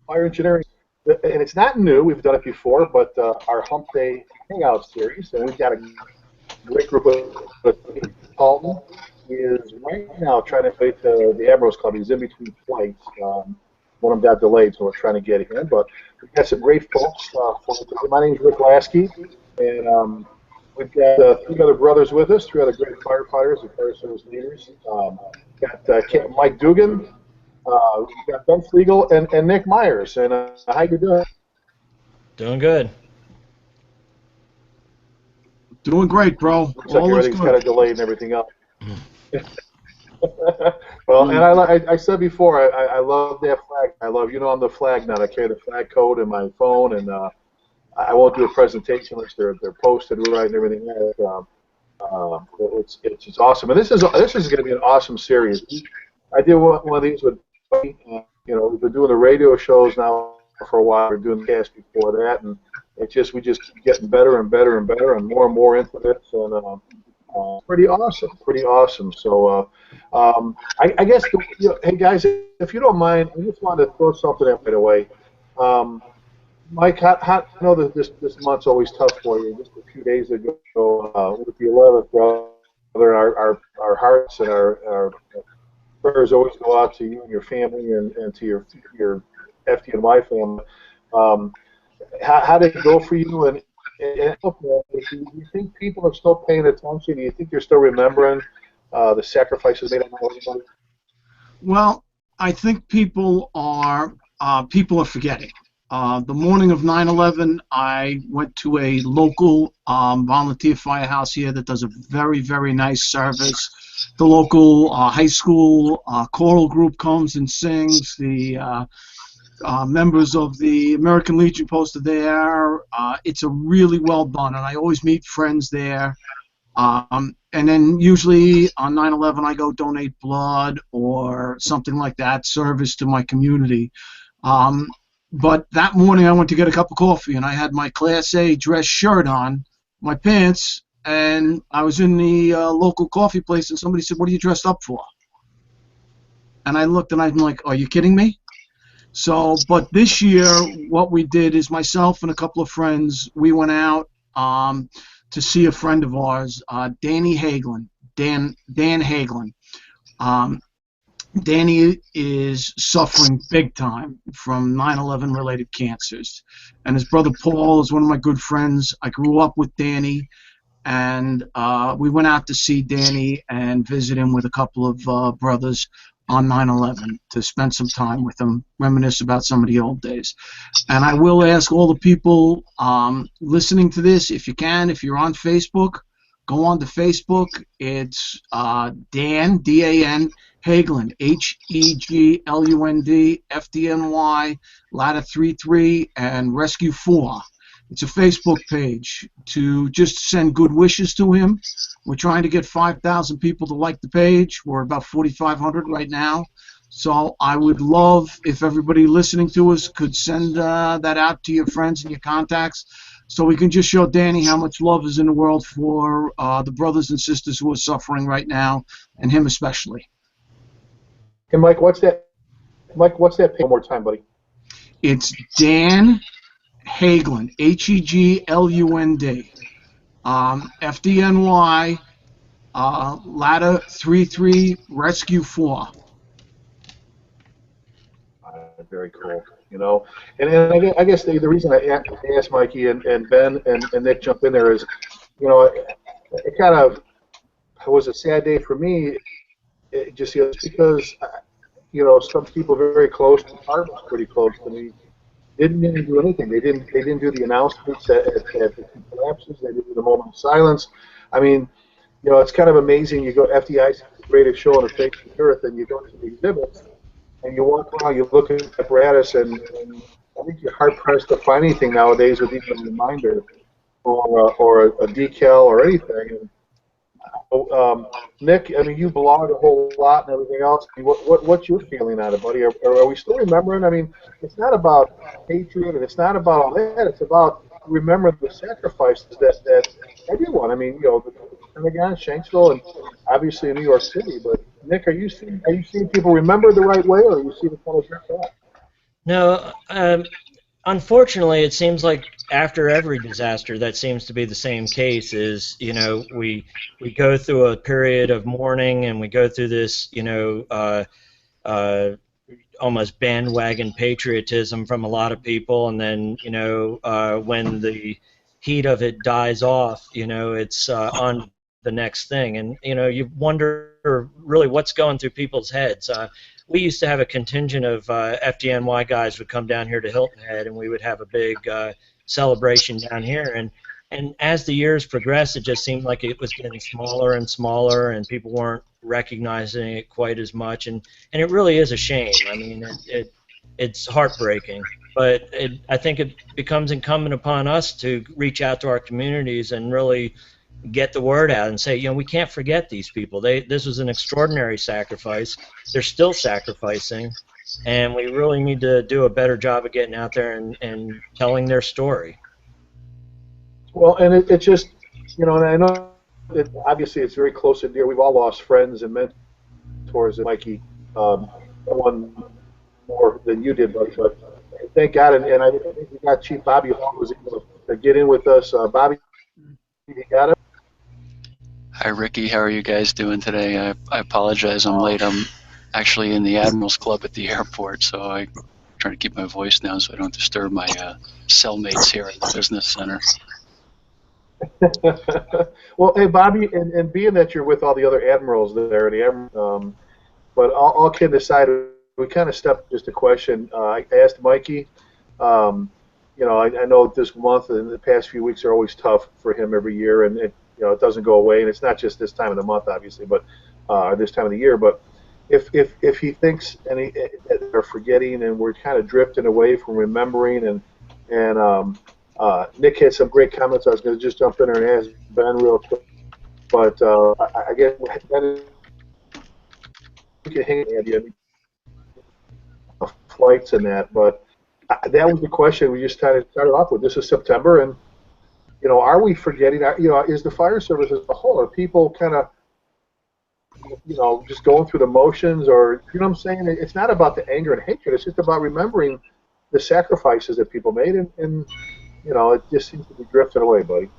fire engineering, and it's not new. We've done it before, but our Humpday Hangout series, and we've got a great group of Halton is right now trying to play to the Admirals Club. He's in between flights. One of them got delayed, so we're trying to get him. But we've got some great folks. My name's Rick Lasky, and we've got three other brothers with us, three other great firefighters and fire service leaders. Got Mike Dugan, we've got Ben Fleagle, and Mick Mayers. And how you doing? Doing good. Doing great, bro. Looks like everything's kind of delayed and everything else. Well, and I said before, I love that flag. I love, I'm the flag now. I carry the flag code in my phone, and I won't do a presentation unless they're posted right and everything else. It's just awesome, and this is going to be an awesome series. I did one of these with, we've been doing the radio shows now for a while. We're doing the cast before that, and we just keep getting better and better and better, and more into this, and pretty awesome. So I guess, hey guys, if you don't mind, I just wanted to throw something out right away. Mike, I know that this month's always tough for you. Just a few days ago, with the 11th, brother, our hearts and our prayers always go out to you and your family and to your FDNY family. How did it go for you? And do you think people are still paying attention? Do you think they're still remembering the sacrifices made on everybody? Well, I think people are forgetting. The morning of 9/11, I went to a local volunteer firehouse here that does a very, very nice service. The local high school choral group comes and sings. The members of the American Legion posted there. It's a really well done, and I always meet friends there. And then usually on 9/11 I go donate blood or something like that, service to my community. But that morning I went to get a cup of coffee, and I had my Class A dress shirt on, my pants, and I was in the local coffee place, and somebody said, "What are you dressed up for?" And I looked, and I'm like, "Are you kidding me?" So, but this year, what we did is myself and a couple of friends, we went out to see a friend of ours, Dan Hagelin. Danny is suffering big time from 9/11 related cancers, and his brother Paul is one of my good friends. I grew up with Danny, and we went out to see Danny and visit him with a couple of brothers on 9/11 to spend some time with him, reminisce about some of the old days. And I will ask all the people listening to this, if you can, if you're on Facebook, go on to Facebook. It's Dan, D-A-N, Hagelin, Heglund, FDNY, Ladder 33, and Rescue 4. It's a Facebook page to just send good wishes to him. We're trying to get 5,000 people to like the page. We're about 4,500 right now. So I would love if everybody listening to us could send that out to your friends and your contacts, so we can just show Danny how much love is in the world for the brothers and sisters who are suffering right now, and him especially. And Mike, what's that? Mike, what's that page? One more time, buddy. It's Dan Hagelund, Heglund, FDNY, Ladder 33, Rescue 4. Very cool. And I guess the reason I asked Mikey and Ben and Nick jump in there is, it kind of was a sad day for me. Just because, some people very close to Art was pretty close to me. Didn't even do anything. They didn't do the announcements at the collapses. They didn't do the moment of silence. I mean, it's kind of amazing. You go FDI's greatest show on the face of the earth, and you go to the exhibits, and you walk around, you look at the apparatus, and I think you're hard pressed to find anything nowadays with even a reminder or a decal or anything. Nick, I mean, you blogged a whole lot and everything else. What's your feeling on it, buddy? Are we still remembering? I mean, it's not about hatred and it's not about all that. It's about remembering the sacrifices that everyone. I mean, the Pentagon, Shanksville, and obviously in New York City. But Nick, are you seeing people remember the right way, or are you seeing it kind of drift off? No, unfortunately, it seems like after every disaster, that seems to be the same case. We go through a period of mourning, and we go through this, uh, almost bandwagon patriotism from a lot of people, and then when the heat of it dies off, it's on the next thing, and you wonder really what's going through people's heads. We used to have a contingent of FDNY guys would come down here to Hilton Head, and we would have a big celebration down here, and as the years progressed, it just seemed like it was getting smaller and smaller, and people weren't recognizing it quite as much, and it really is a shame. I mean, it's heartbreaking, but I think it becomes incumbent upon us to reach out to our communities and really get the word out and say, we can't forget these people. This was an extraordinary sacrifice. They're still sacrificing, and we really need to do a better job of getting out there and telling their story. Well, and it just, and I know obviously it's very close and dear. We've all lost friends and mentors, and Mikey, one more than you did, but thank God, and I think we got Chief Bobby Hall was able to get in with us. Bobby, you got it? Hi, Ricky. How are you guys doing today? I apologize I'm late. I'm actually in the Admirals Club at the airport, so I'm trying to keep my voice down so I don't disturb my cellmates here at the business center. Well, hey, Bobby, and being that you're with all the other admirals there, but all kidding aside, we kind of stepped just a question. I asked Mikey. I know this month and the past few weeks are always tough for him every year, and it doesn't go away. And it's not just this time of the month, obviously, but this time of the year. But if he thinks that they're forgetting and we're kind of drifting away from remembering, and Nick had some great comments. I was going to just jump in there and ask Ben real quick, but I guess Ben, we can hang on flights and that, but that was the question we just kind of started off with. This is September, and are we forgetting? Is the fire service as a whole? Are people kind of just going through the motions, or what I'm saying? It's not about the anger and hatred. It's just about remembering the sacrifices that people made, and it just seems to be drifting away, buddy.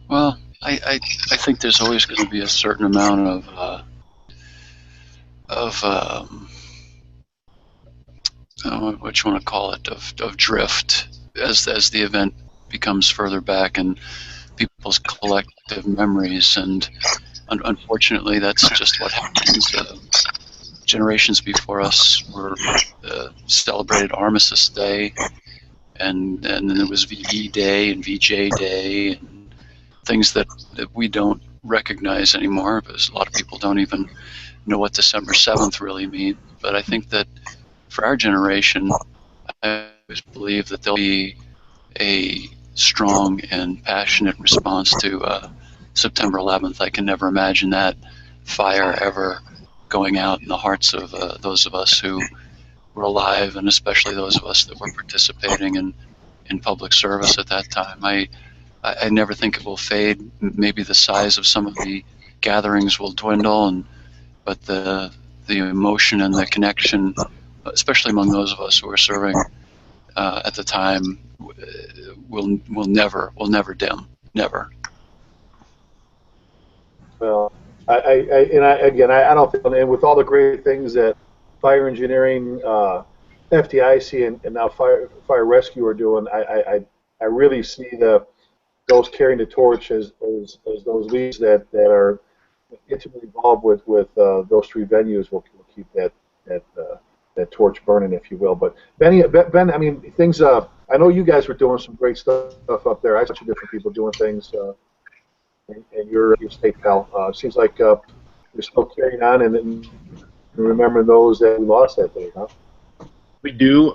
Well, I think there's always going to be a certain amount of what you want to call it, of drift as the event becomes further back in people's collective memories, and unfortunately that's just what happens. Generations before us were celebrated Armistice Day, and then there was VE Day and VJ Day, and things that we don't recognize anymore, because a lot of people don't even know what December 7th really means. But I think that for our generation, I always believe that there'll be a strong and passionate response to September 11th. I can never imagine that fire ever going out in the hearts of those of us who were alive, and especially those of us that were participating in public service at that time. I never think it will fade. Maybe the size of some of the gatherings will dwindle, but the emotion and the connection, especially among those of us who were serving at the time, will never dim. Never. Well, I don't think, and with all the great things that fire engineering, FDIC, and now fire rescue are doing, I really see those carrying the torch as those leads that are intimately involved with those three venues will keep that torch burning, if you will. But Ben, I mean, things. I know you guys were doing some great stuff up there. I saw some different people doing things in your state, pal. It seems like you're still carrying on and remembering those that we lost that day, huh? We do.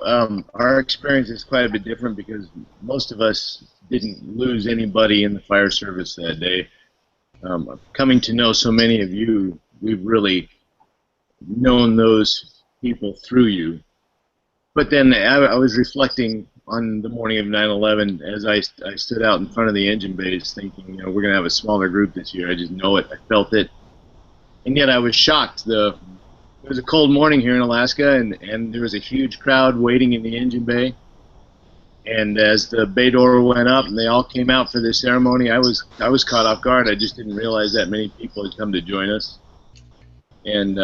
Our experience is quite a bit different because most of us didn't lose anybody in the fire service that day. Coming to know so many of you, we've really known those people through you. But then I was reflecting on the morning of 9/11 as I stood out in front of the engine bays thinking, we're going to have a smaller group this year. I just know it. I felt it. And yet I was shocked. It was a cold morning here in Alaska, and there was a huge crowd waiting in the engine bay. And as the bay door went up and they all came out for this ceremony, I was caught off guard. I just didn't realize that many people had come to join us. And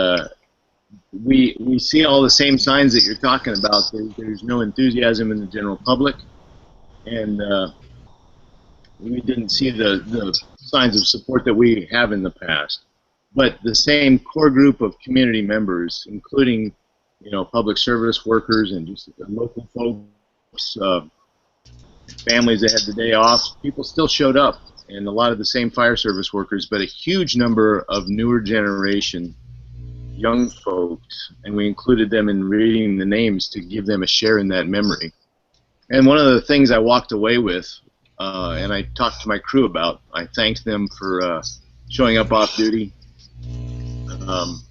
we see all the same signs that you're talking about. There's no enthusiasm in the general public, and we didn't see the signs of support that we have in the past. But the same core group of community members, including, you know, public service workers and just local folks, families that had the day off, people still showed up, and a lot of the same fire service workers, but a huge number of newer generation young folks, and we included them in reading the names to give them a share in that memory. And one of the things I walked away with, and I talked to my crew about, I thanked them for showing up off duty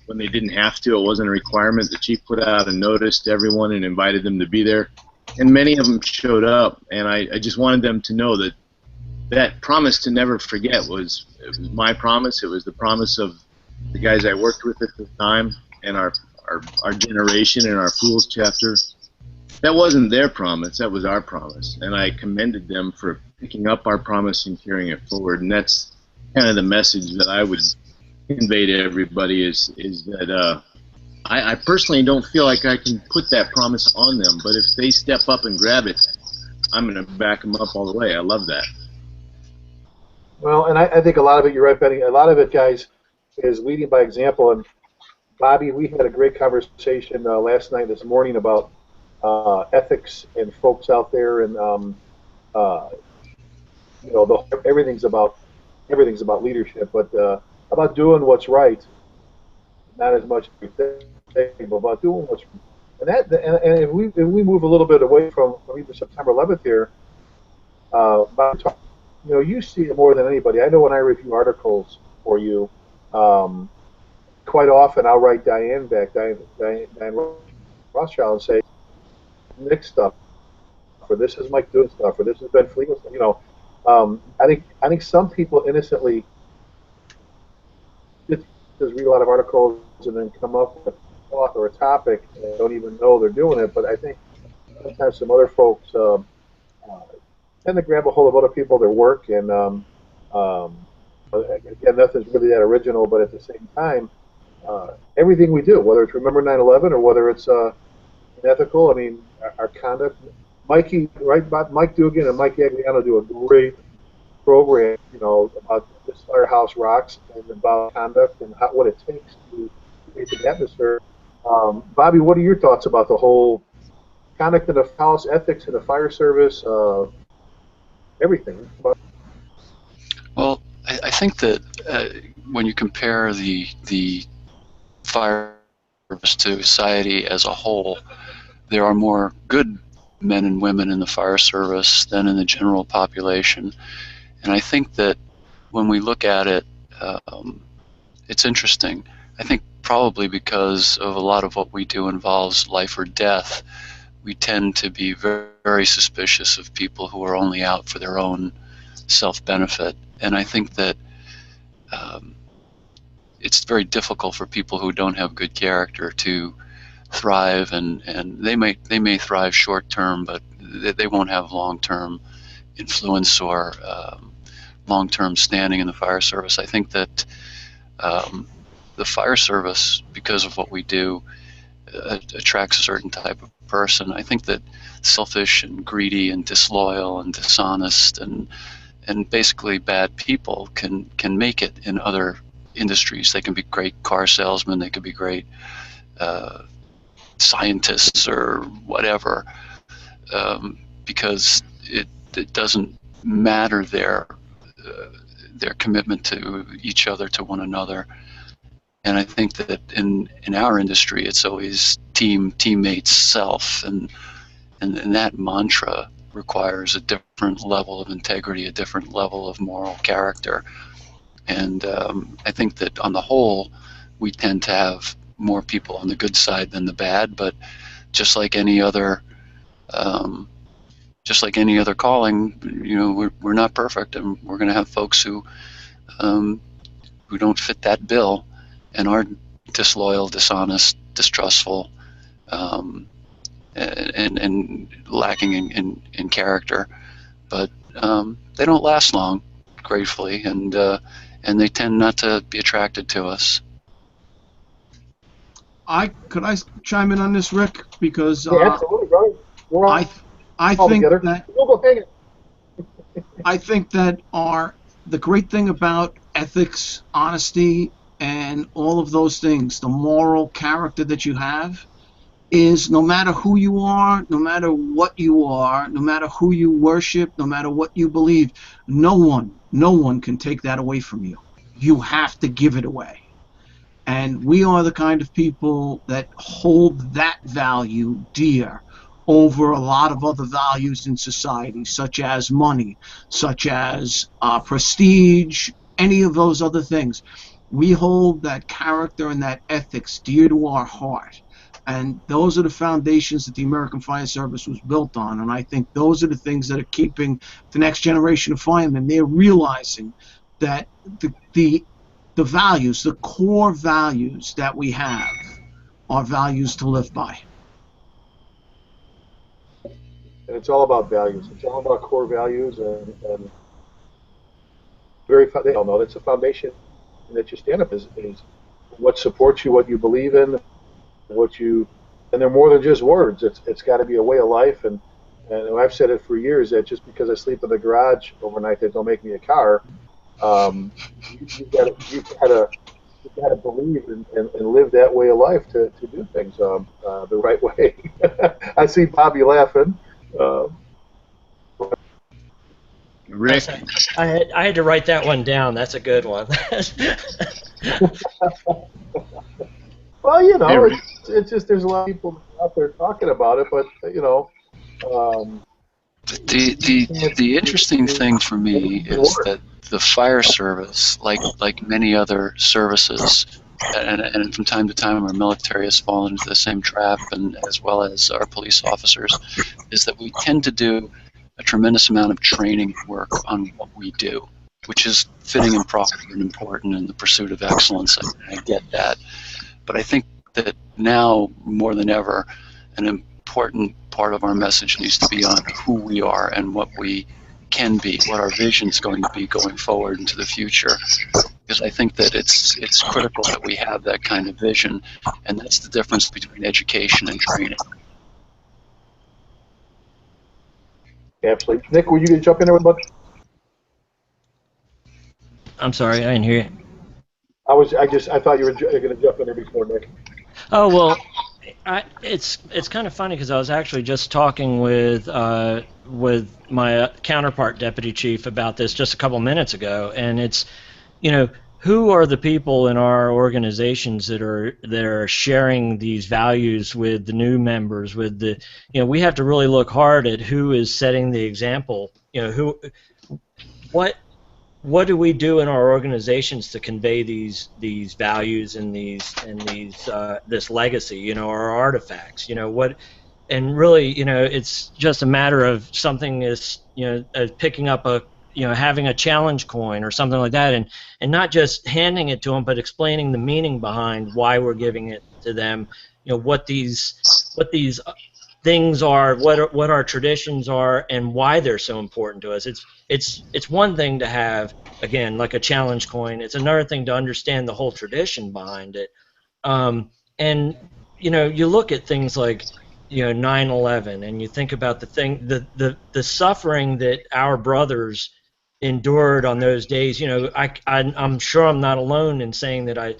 when they didn't have to. It wasn't a requirement. The chief put out a notice to everyone and invited them to be there. And many of them showed up, and I just wanted them to know that that promise to never forget was my promise. It was the promise of the guys I worked with at the time, and our generation and our Fools chapter. That wasn't their promise, that was our promise. And I commended them for picking up our promise and carrying it forward. And that's kind of the message that I would convey to everybody is that I personally don't feel like I can put that promise on them, but if they step up and grab it, I'm going to back them up all the way. I love that. Well, and I think a lot of it, you're right, Benny, a lot of it, guys, is leading by example. And Bobby, we had a great conversation last night, this morning, about ethics and folks out there, and you know, everything's about leadership, but about doing what's right, not as much as we think, but about doing what's right. And if we move a little bit away from even September 11th here, Bobby, you know, you see it more than anybody. I know when I review articles for you, quite often I'll write Diane Rothschild and say, Nick stuff, or this is Mike Dugan stuff, or this has been Fleagle stuff. You know, I think some people innocently just read a lot of articles and then come up with a thought or a topic and don't even know they're doing it. But I think sometimes some other folks tend to grab a hold of other people, their work, and again, nothing's really that original, but at the same time, everything we do, whether it's Remember 9/11 or whether it's ethical, I mean, our conduct. Mikey, right? Mike Dugan and Mike Agliano do a great program, you know, about this firehouse rocks and about conduct and what it takes to create the atmosphere. Bobby, what are your thoughts about the whole conduct in the house, ethics in the fire service, everything? Well, I think that when you compare the fire service to society as a whole, there are more good men and women in the fire service than in the general population. And I think that when we look at it, it's interesting. I think probably because of a lot of what we do involves life or death, we tend to be very, very suspicious of people who are only out for their own self-benefit. And I think that it's very difficult for people who don't have good character to thrive, and they may thrive short term, but they won't have long-term influence or long-term standing in the fire service. I think that the fire service, because of what we do, attracts a certain type of person. I think that selfish and greedy and disloyal and dishonest and basically bad people can make it in other industries. They can be great car salesmen, they could be great scientists or whatever, because it doesn't matter their commitment to each other, to one another. And I think that in our industry, it's always teammates, self, and that mantra requires a different level of integrity, a different level of moral character. And I think that on the whole, we tend to have more people on the good side than the bad. But just like any other calling, you know, we're not perfect, and we're going to have folks who don't fit that bill and are disloyal, dishonest, distrustful, and lacking in character. But they don't last long, gratefully, and they tend not to be attracted to us. Could I chime in on this, Rick? Because Yeah, absolutely, right. We're all I all think together. that We'll go hang it. I think that the great thing about ethics, honesty, and all of those things, the moral character that you have, is no matter who you are, no matter what you are, no matter who you worship, no matter what you believe, no one can take that away from you. You have to give it away. And we are the kind of people that hold that value dear over a lot of other values in society, such as money, such as prestige, any of those other things. We hold that character and that ethics dear to our heart. And those are the foundations that the American Fire Service was built on. And I think those are the things that are keeping the next generation of firemen. They're realizing that the values, the core values that we have, are values to live by. And it's all about values. It's all about core values, and they all know that's the foundation that you stand up is what supports you, what you believe in, and they're more than just words. It's got to be a way of life, and I've said it for years that just because I sleep in the garage overnight, that don't make me a car. You've got to believe and live that way of life to do things the right way. I see Bobby laughing. Rick, I had to write that one down. That's a good one. Well, you know, Hey, Rick. it's just there's a lot of people out there talking about it, but you know. The interesting thing for me is that the fire service, like many other services, and from time to time our military has fallen into the same trap, and as well as our police officers, is that we tend to do a tremendous amount of training work on what we do, which is fitting and proper and important in the pursuit of excellence. I get that. But I think that now, more than ever, an important part of our message needs to be on who we are and what we can be, what our vision is going to be going forward into the future. Because I think that it's critical that we have that kind of vision, and that's the difference between education and training. Absolutely. Nick, were you going to jump in there with a bunch? I'm sorry, I didn't hear you. I thought you were going to jump in there before Nick. Oh well, it's kind of funny because I was actually just talking with my counterpart deputy chief about this just a couple minutes ago, and it's, you know, who are the people in our organizations that are sharing these values with the new members? With the, you know, we have to really look hard at who is setting the example. You know, what do we do in our organizations to convey these values and this legacy, you know, our artifacts, you know, what, and really, you know, it's just a matter of something as, you know, as picking up a, you know, having a challenge coin or something like that, and not just handing it to them, but explaining the meaning behind why we're giving it to them, you know, what these things are, what our traditions are, and why they're so important to us. It's one thing to have, again, like a challenge coin. It's another thing to understand the whole tradition behind it. And you know, you look at things like, you know, 9/11, and you think about the suffering that our brothers endured on those days. You know, I'm sure I'm not alone in saying that I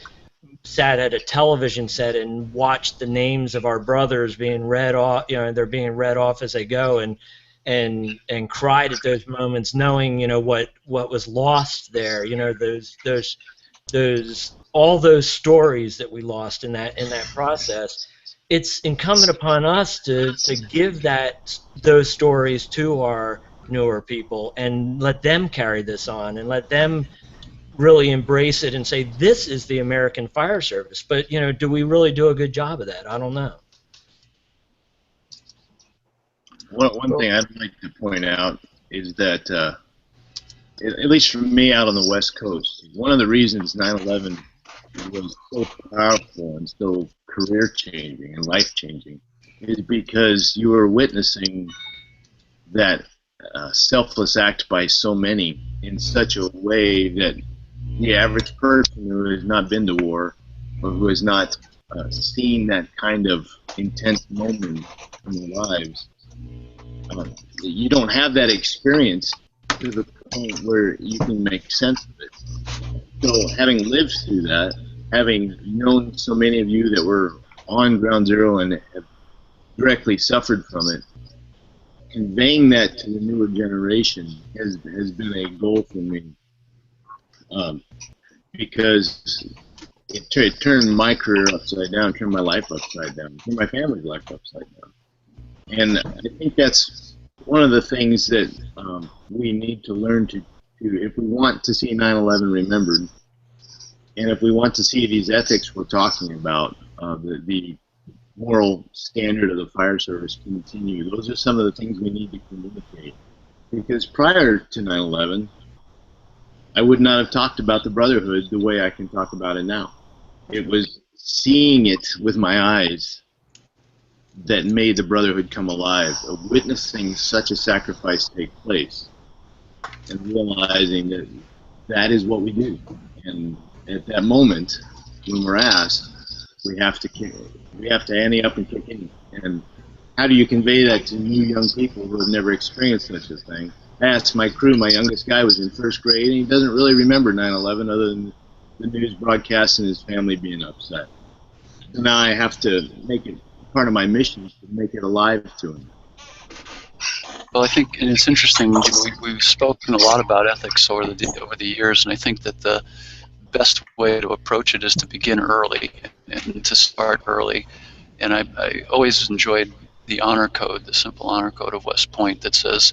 sat at a television set and watched the names of our brothers being read off, you know, they're being read off as they go, and cried at those moments, knowing, you know, what was lost there, you know, those all those stories that we lost in that process. It's incumbent upon us to give those stories to our newer people and let them carry this on and let them really embrace it and say, this is the American Fire Service. But, you know, do we really do a good job of that? I don't know. One thing I'd like to point out is that, at least for me out on the West Coast, one of the reasons 9/11 was so powerful and so career-changing and life-changing is because you were witnessing that selfless act by so many in such a way that the average person who has not been to war or who has not seen that kind of intense moment in their lives, you don't have that experience to the point where you can make sense of it. So having lived through that, having known so many of you that were on ground zero and have directly suffered from it, conveying that to the newer generation has been a goal for me, because it turned my career upside down, turned my life upside down, turned my family's life upside down. And I think that's one of the things that we need to learn to if we want to see 9/11 remembered, and if we want to see these ethics we're talking about, the moral standard of the fire service continue. Those are some of the things we need to communicate. Because prior to 9/11, I would not have talked about the Brotherhood the way I can talk about it now. It was seeing it with my eyes that made the Brotherhood come alive, of witnessing such a sacrifice take place, and realizing that that is what we do. And at that moment, when we're asked, we have to ante up and kick in. And how do you convey that to new young people who have never experienced such a thing? I asked my crew. My youngest guy was in first grade, and he doesn't really remember 9/11 other than the news broadcast and his family being upset. So now I have to make it part of my mission to make it alive to him. Well, I think, and it's interesting, we've spoken a lot about ethics over the years, and I think that the best way to approach it is to begin early and to start early. And I always enjoyed the honor code, the simple honor code of West Point that says,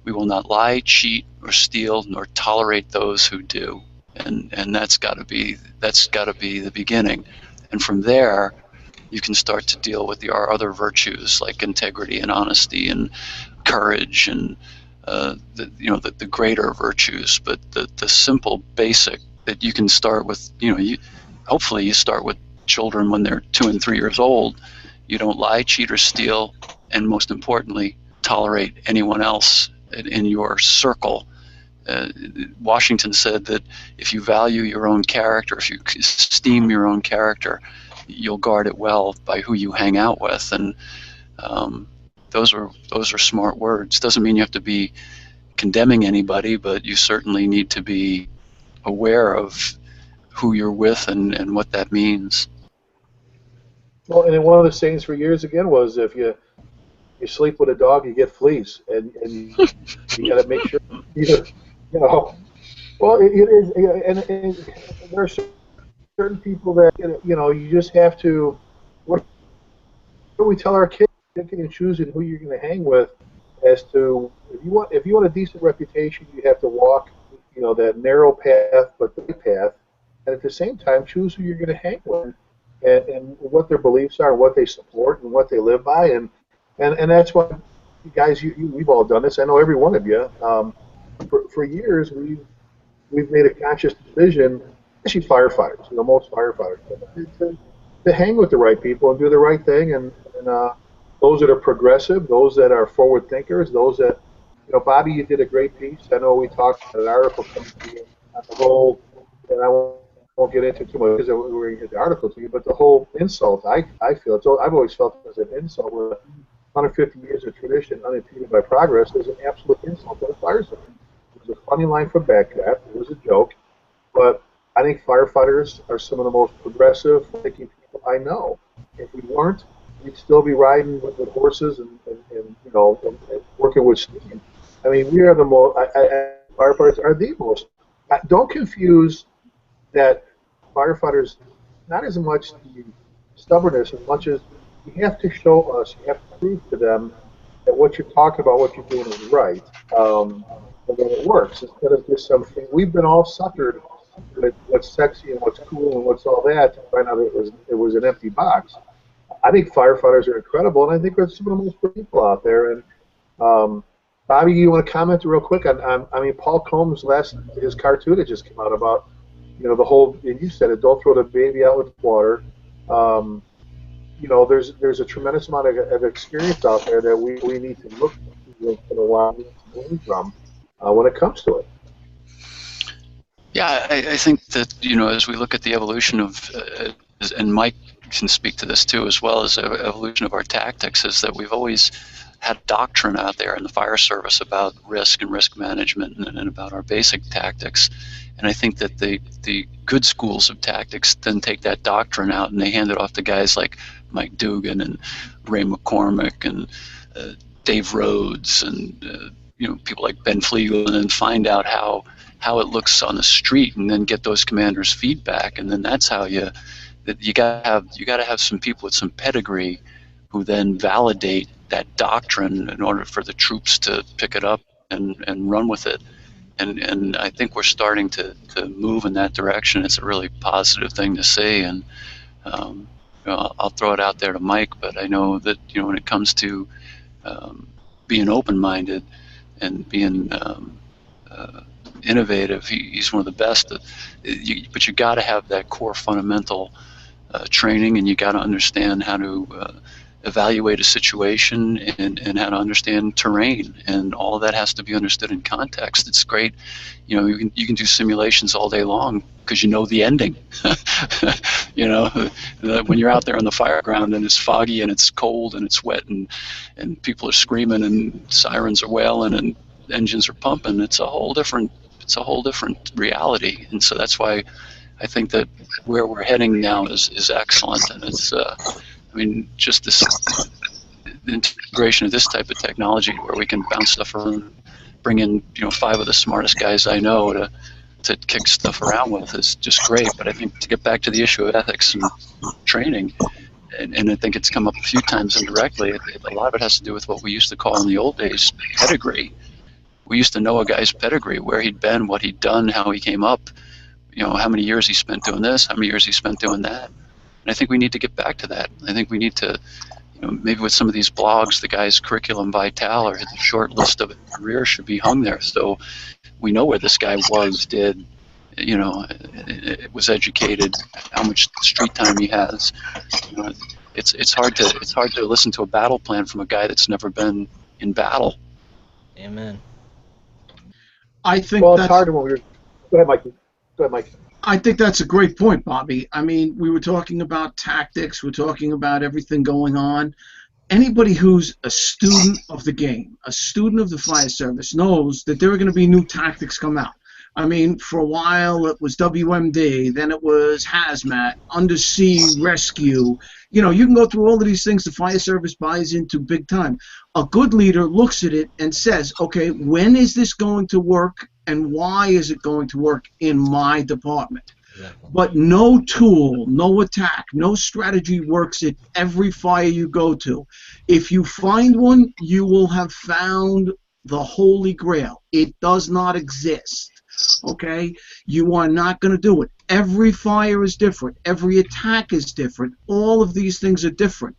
we will not lie, cheat, or steal, nor tolerate those who do. And that's got to be the beginning. And from there, you can start to deal with our other virtues like integrity and honesty and courage and the greater virtues. But the simple basic that you can start with, hopefully you start with children when they're 2 and 3 years old. You don't lie, cheat, or steal, and most importantly, tolerate anyone else in your circle. Washington said that if you value your own character, if you esteem your own character, you'll guard it well by who you hang out with. And those are smart words. Doesn't mean you have to be condemning anybody, but you certainly need to be aware of who you're with and what that means. Well, and then one of the sayings for years again was, if you sleep with a dog, you get fleas, and you got to make sure Well, it is, and there are certain people that you just have to. What do we tell our kids? Picking and choosing who you're going to hang with, as to if you want a decent reputation, you have to walk that narrow path, but the path, and at the same time choose who you're going to hang with, and what their beliefs are, and what they support, and what they live by, and that's why, guys, we've all done this. I know every one of you. For years, we've made a conscious decision, especially firefighters, most firefighters, to hang with the right people and do the right thing, and those that are progressive, those that are forward thinkers, those that, Bobby, you did a great piece. I know we talked about an article coming to you on the whole, and I won't get into too much because we're going to get the article to you, but the whole insult, I feel, I've always felt it as an insult. With 150 years of tradition, unimpeded by progress, is an absolute insult to the fire service. It was a funny line from Backdraft. It was a joke, but I think firefighters are some of the most progressive, thinking people I know. If we weren't, we'd still be riding with horses and working with steam. I mean, we are the most. Firefighters are the most. Don't confuse that firefighters, not as much the stubbornness as much as you have to show us, you have to prove to them that what you're talking about, what you're doing is right, and that it works, instead of just something. We've been all suckered with what's sexy and what's cool and what's all that to find out it was an empty box. I think firefighters are incredible, and I think there's some of the most people out there. And Bobby, you want to comment real quick on I mean, Paul Combs' his cartoon that just came out about, you know, the whole, and you said it, don't throw the baby out with the water. You know, there's a tremendous amount of experience out there that we need to look for a while to learn from when it comes to it. Yeah, I think that, you know, as we look at the evolution of, and Mike can speak to this too, as well as the evolution of our tactics, is that we've always had doctrine out there in the fire service about risk and risk management and about our basic tactics. And I think that the good schools of tactics then take that doctrine out and they hand it off to guys like Mike Dugan and Ray McCormick and Dave Rhodes and you know, people like Ben Fleagle, and then find out how it looks on the street, and then get those commanders' feedback, and then that's how you gotta have some people with some pedigree who then validate that doctrine in order for the troops to pick it up and run with it. And I think we're starting to move in that direction. It's a really positive thing to see, and you know, I'll throw it out there to Mike, but I know that, you know, when it comes to being open-minded and being innovative, he's one of the best. But you got to have that core fundamental training, and you got to understand how to evaluate a situation and how to understand terrain, and all of that has to be understood in context. It's great, you know, you can do simulations all day long because you know the ending. You know, when you're out there on the fire ground and it's foggy and it's cold and it's wet and people are screaming and sirens are wailing and engines are pumping, it's a whole different reality. And so that's why I think that where we're heading now is excellent, and it's I mean, just this the integration of this type of technology where we can bounce stuff around, bring in, you know, 5 of the smartest guys I know to kick stuff around with is just great. But I think to get back to the issue of ethics and training, and I think it's come up a few times indirectly, a lot of it has to do with what we used to call in the old days pedigree. We used to know a guy's pedigree, where he'd been, what he'd done, how he came up, you know, how many years he spent doing this, how many years he spent doing that. And I think we need to get back to that. I think we need to, you know, maybe with some of these blogs, the guy's curriculum vitae or the short list of his career should be hung there, so we know where this guy did, you know, was educated, how much street time he has. You know, it's hard to listen to a battle plan from a guy that's never been in battle. Amen. I think Well, it's hard when we were. Go ahead, Mike. Go ahead, Mike. I think that's a great point, Bobby. I mean, we were talking about tactics. We're talking about everything going on. Anybody who's a student of the game, a student of the fire service, knows that there are going to be new tactics come out. I mean, for a while it was WMD, then it was hazmat, undersea rescue. You know, you can go through all of these things the fire service buys into big time. A good leader looks at it and says, okay, when is this going to work and why is it going to work in my department? Exactly. But no tool, no attack, no strategy works at every fire you go to. If you find one, you will have found the Holy Grail. It does not exist. Okay? You are not going to do it. Every fire is different. Every attack is different. All of these things are different.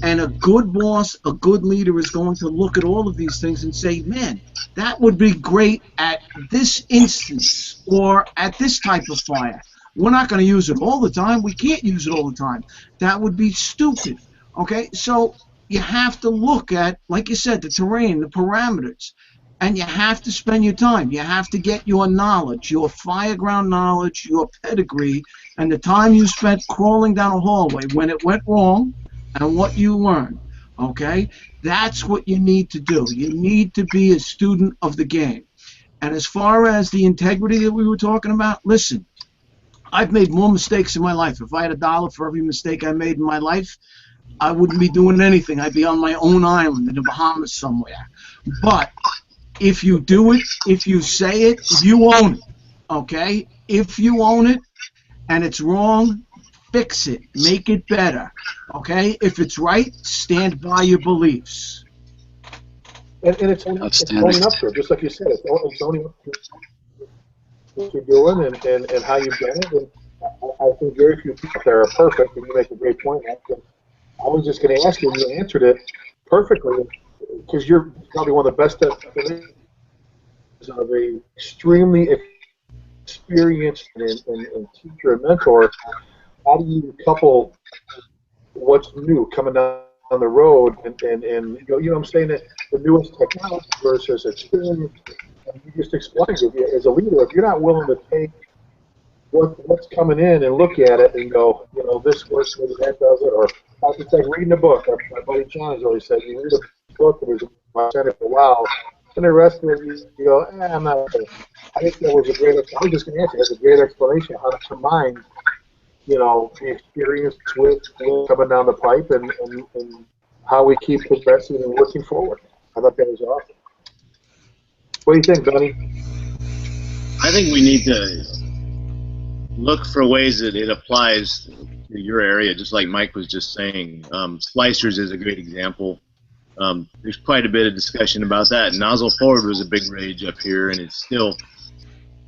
And a good boss, a good leader is going to look at all of these things and say, man, that would be great at this instance or at this type of fire. We're not going to use it all the time. We can't use it all the time. That would be stupid. Okay? So you have to look at, like you said, the terrain, the parameters. And you have to spend your time. You have to get your knowledge, your fireground knowledge, your pedigree, and the time you spent crawling down a hallway when it went wrong and what you learned. Okay? That's what you need to do. You need to be a student of the game. And as far as the integrity that we were talking about, listen, I've made more mistakes in my life. If I had $1 for every mistake I made in my life, I wouldn't be doing anything. I'd be on my own island in the Bahamas somewhere. But if you do it, if you say it, you own it, okay? If you own it and it's wrong, fix it. Make it better, okay? If it's right, stand by your beliefs. And it's owning up to it, just like you said. It's owning up to what you're doing and how you've done it. And I think very few people there are perfect, and you make a great point. I was just going to ask you, and you answered it perfectly, because you're probably one of the best of a extremely experienced and teacher and mentor, how do you couple what's new coming down the road and you know what I'm saying, that the newest technology versus experience? And you just explained it. As a leader, if you're not willing to take what's coming in and look at it and go, you know, this works, maybe that does it, or it's like reading a book. My buddy John has always said, you read a book and there's a wow, and the rest of it you go, I'm not. I think that was a great. I was just going to answer. That's a great explanation of how to combine, you know, the experience with coming down the pipe and how we keep progressing and working forward. I thought that was awesome. What do you think, Benny? I think we need to look for ways that it applies to your area, just like Mike was just saying. Splicers is a great example. There's quite a bit of discussion about that. Nozzle forward was a big rage up here, and it's still.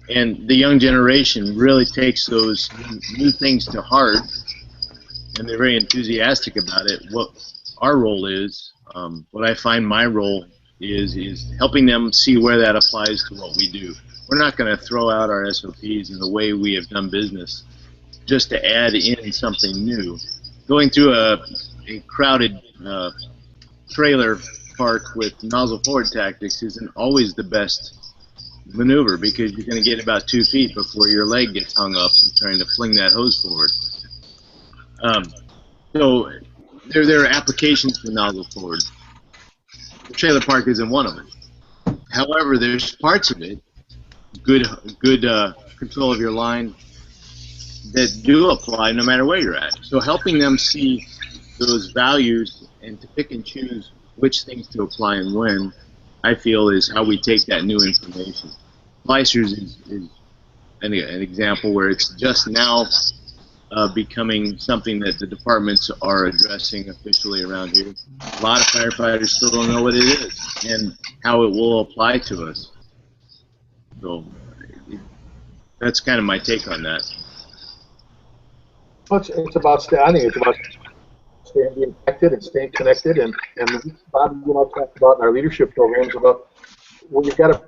And the young generation really takes those new things to heart, and they're very enthusiastic about it. What our role is, what I find my role is helping them see where that applies to what we do. We're not going to throw out our SOPs and the way we have done business just to add in something new. Going through a crowded trailer park with nozzle forward tactics isn't always the best maneuver, because you're going to get about 2 feet before your leg gets hung up trying to fling that hose forward. So there are applications for nozzle forward. The trailer park isn't one of them. However, there's parts of it, good control of your line, that do apply no matter where you're at. So helping them see those values and to pick and choose which things to apply and when, I feel, is how we take that new information. Splicers is an example where it's just now becoming something that the departments are addressing officially around here. A lot of firefighters still don't know what it is and how it will apply to us. So that's kind of my take on that. Well, it's about I think it's about staying connected and staying connected, and Bob, you know, talked about in our leadership programs about when you've got a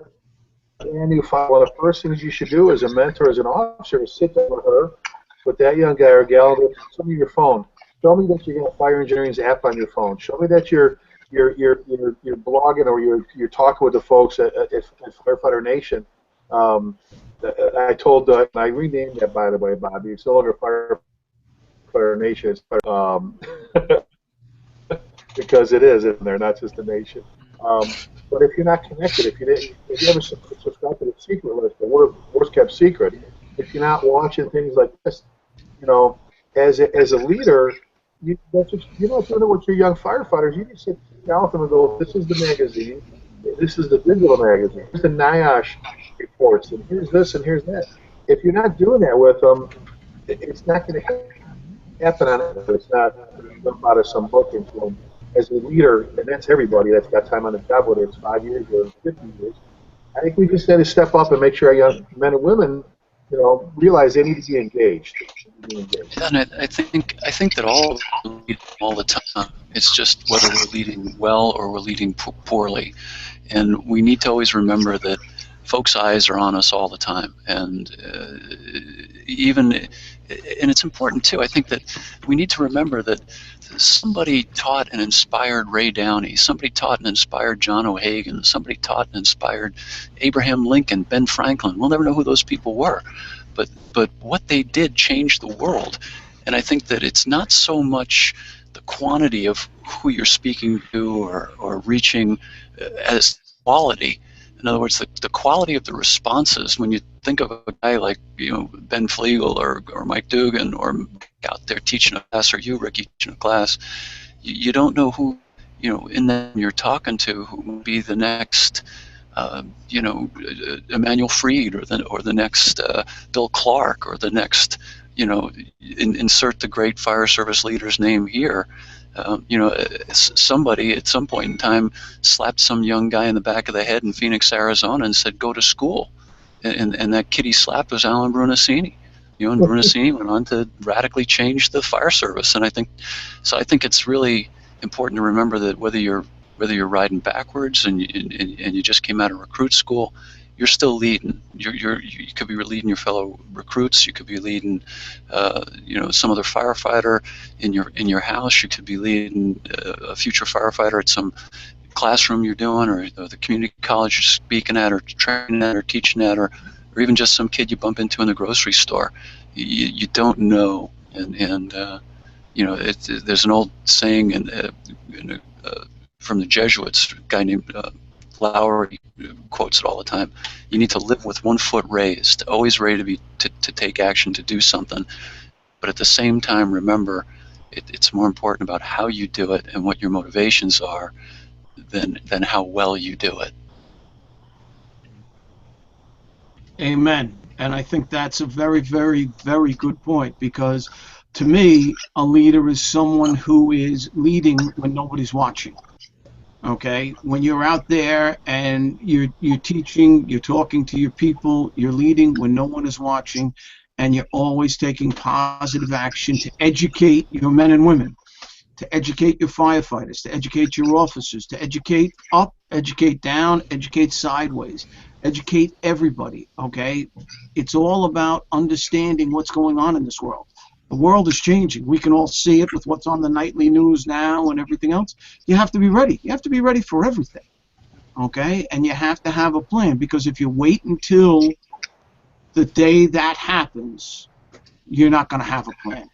brand new fire. One of the first things you should do as a mentor, as an officer, is sit down with her, with that young guy or gal, show me your phone. Show me that you're got fire engineering's app on your phone. Show me that you're blogging or you're talking with the folks at Firefighter Nation. I told I renamed that, by the way, Bobby. It's no longer Firefighter Nation. It's because it is, and they're not just a nation. But if you're not connected, if you haven't subscribed to the secret list, the worst kept secret, if you're not watching things like this, you know, as a leader, you're not doing it with your young firefighters. You just sit down with them and go, this is the magazine, this is the digital magazine, here's the NIOSH reports, and here's this and here's that. If you're not doing that with them, it's not going to happen on it. It's not out of some book into them. As a leader, and that's everybody that's got time on the job, whether it's 5 years or 50 years, I think we just need to step up and make sure our young men and women, you know, realize they need to be engaged. Yeah, and I think that all lead all the time. It's just whether we're leading well or we're leading poorly, and we need to always remember that folks' eyes are on us all the time, and and it's important too. I think that we need to remember that somebody taught and inspired Ray Downey, somebody taught and inspired John O'Hagan, somebody taught and inspired Abraham Lincoln, Ben Franklin. We'll never know who those people were, but what they did changed the world. And I think that it's not so much the quantity of who you're speaking to or reaching as quality. In other words, the quality of the responses. When you think of a guy like, you know, Ben Fleagle or Mike Dugan, or out there teaching a class, or you, Ricky, teaching a class, you don't know who, you know, in them you're talking to, who will be the next, you know, Emmanuel Freed, or the next Bill Clark, or the next, you know, insert the great fire service leader's name here. You know, somebody at some point in time slapped some young guy in the back of the head in Phoenix, Arizona, and said, "Go to school." And that kid he slapped was Alan Brunacini. You know, and Brunacini went on to radically change the fire service. And I think it's really important to remember that whether you're riding backwards and you just came out of recruit school, you're still leading. You could be leading your fellow recruits. You could be leading, some other firefighter in your house. You could be leading a future firefighter at some classroom you're doing, or the community college you're speaking at, or training at, or teaching at, or even just some kid you bump into in the grocery store. You don't know, and there's an old saying from the Jesuits, a guy named Lowry quotes it all the time. You need to live with 1 foot raised, always ready to take action, to do something. But at the same time, remember, it's more important about how you do it and what your motivations are than how well you do it. Amen. And I think that's a very, very, very good point, because to me, a leader is someone who is leading when nobody's watching. Okay? When you're out there and you're teaching, you're talking to your people, you're leading when no one is watching, and you're always taking positive action to educate your men and women, to educate your firefighters, to educate your officers, to educate up, educate down, educate sideways, educate everybody, okay? It's all about understanding what's going on in this world. The world is changing. We can all see it with what's on the nightly news now and everything else. You have to be ready. You have to be ready for everything, okay? And you have to have a plan, because if you wait until the day that happens, you're not going to have a plan.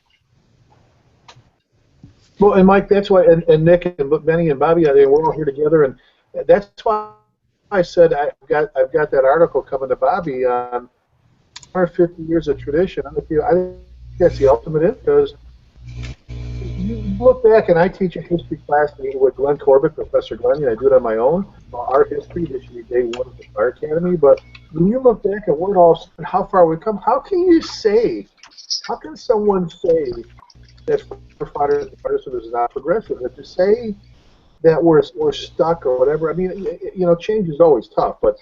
Well, and Mike, that's why, and Nick and Benny and Bobby, we're all here together, and that's why I said I've got that article coming to Bobby on 150 years of tradition. I think that's the ultimate, because you look back, and I teach a history class with Glenn Corbett, Professor Glenn, and I do it on my own. Our history, this year, day 1 of the Fire Academy. But when you look back at what all, how far we've come, how can someone say that firefighters is not progressive? And to say that we're stuck or whatever, I mean, change is always tough, but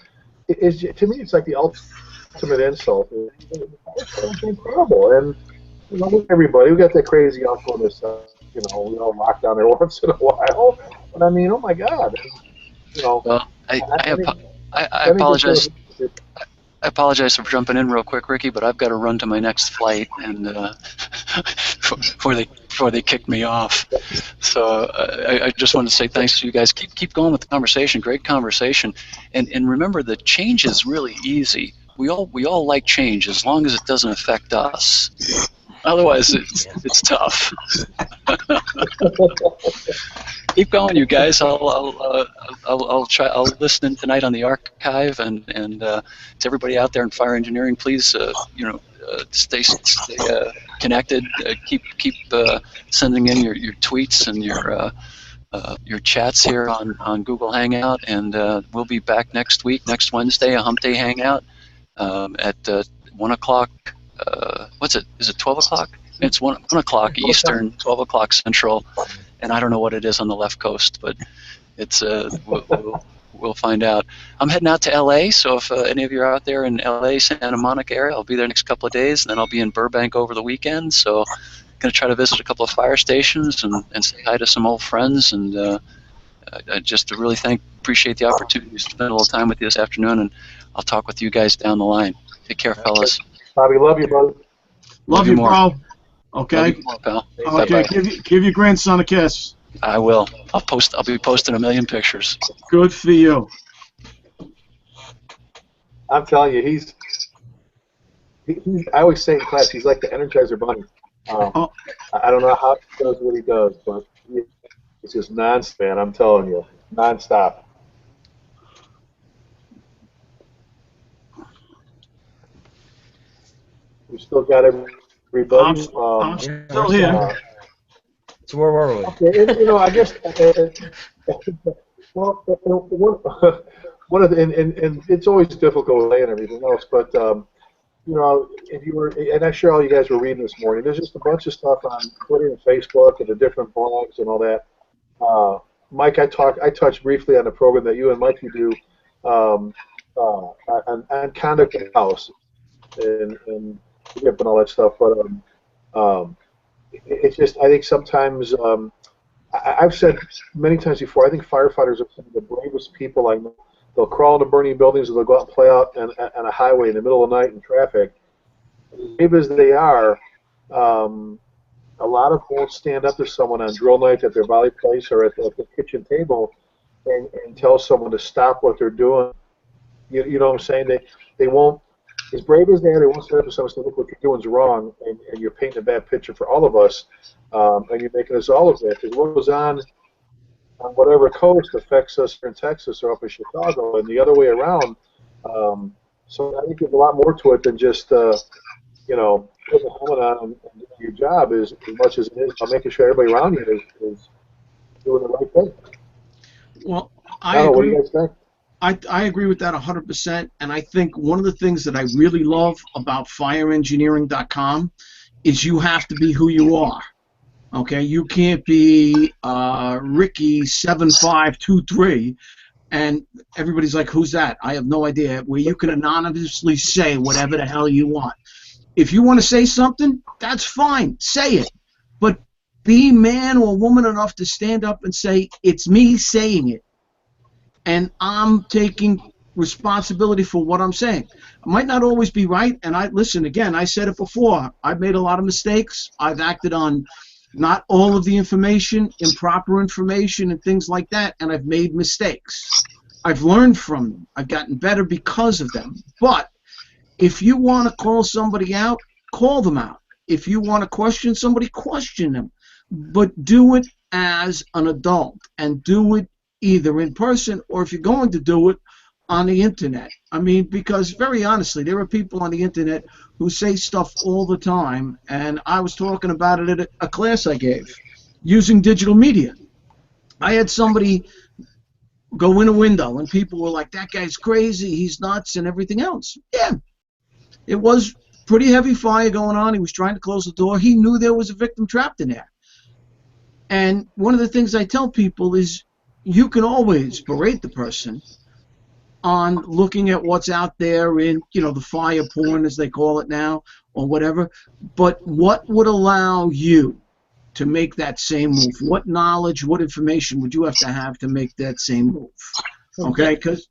to me, it's like the ultimate insult. It's incredible, and look, everybody, we got that crazy uncle in this, we all lock down there once in a while. But I mean, oh my God, Well, I apologize. I apologize for jumping in real quick, Ricky, but I've got to run to my next flight, and before they kick me off. So I just wanted to say thanks to you guys. Keep going with the conversation. Great conversation, and remember that change is really easy. We all like change as long as it doesn't affect us. Otherwise, it's tough. Keep going, you guys. I'll try. I'll listen in tonight on the archive, and to everybody out there in fire engineering, please, stay connected. Keep sending in your tweets and your chats here on Google Hangout, and we'll be back next Wednesday, a Humpday Hangout at 1 o'clock. What's it? Is it 12 o'clock? It's 1 o'clock Eastern, 12 o'clock Central, and I don't know what it is on the left coast, but it's we'll find out. I'm heading out to LA, so if any of you are out there in LA, Santa Monica area, I'll be there next couple of days, and then I'll be in Burbank over the weekend. So I'm going to try to visit a couple of fire stations and say hi to some old friends, and just to really appreciate the opportunity to spend a little time with you this afternoon, and I'll talk with you guys down the line. Take care, fellas. Bobby, love you, brother. Love you, bro. Okay. Love you more, pal. Okay. Give your grandson a kiss. I will. I'll be posting a million pictures. Good for you. I'm telling you, he's I always say in class, he's like the Energizer Bunny. I don't know how he does what he does, but it's just nonstop, man. I'm telling you, nonstop. We still got everybody. I'm still here. So where were we? Okay, and, I guess. Well, one of the and it's always difficult with and everything else, but if you were, and I'm sure all you guys were reading this morning, there's just a bunch of stuff on Twitter and Facebook and the different blogs and all that. Mike, I touched briefly on the program that you and Mike do on conduct in the house and all that stuff, but it's just, I think sometimes, I've said many times before, I think firefighters are some of the bravest people I know they'll crawl into burning buildings, or they'll go out and play out on a highway in the middle of the night in traffic. Brave as they are, a lot of them won't stand up to someone on drill night at their volley place or at the kitchen table and tell someone to stop what they're doing. You know what I'm saying? They won't, as brave as they are, they won't stand up to someone and say, look, what you're doing is wrong, and you're painting a bad picture for all of us, and you're making us all of that. Because what goes on whatever coast affects us here in Texas or up in Chicago, and the other way around. So I think there's a lot more to it than just, you know, putting a helmet on and doing your job as much as it is about making sure everybody around you is doing the right thing. Well, I don't know, what do you guys think? I agree with that 100%, and I think one of the things that I really love about fireengineering.com is you have to be who you are. Okay, you can't be Ricky 7523, and everybody's like, "Who's that?" I have no idea. Where you can anonymously say whatever the hell you want. If you want to say something, that's fine. Say it, but be man or woman enough to stand up and say, "It's me saying it, and I'm taking responsibility for what I'm saying." I might not always be right, and listen again. I said it before. I've made a lot of mistakes. I've acted on not all of the information, improper information, and things like that, and I've made mistakes. I've learned from them. I've gotten better because of them. But if you want to call somebody out, call them out. If you want to question somebody, question them. But do it as an adult, and do it either in person or if you're going to do it, on the internet. I mean, because very honestly, there are people on the internet who say stuff all the time, and I was talking about it at a class I gave, using digital media. I had somebody go in a window, and people were like, "That guy's crazy, he's nuts," and everything else. Yeah, it was pretty heavy fire going on. He was trying to close the door. He knew there was a victim trapped in there. And one of the things I tell people is you can always berate the person on looking at what's out there in, you know, the fire porn, as they call it now, or whatever, but what would allow you to make that same move? What knowledge, what information would you have to make that same move? Okay, because...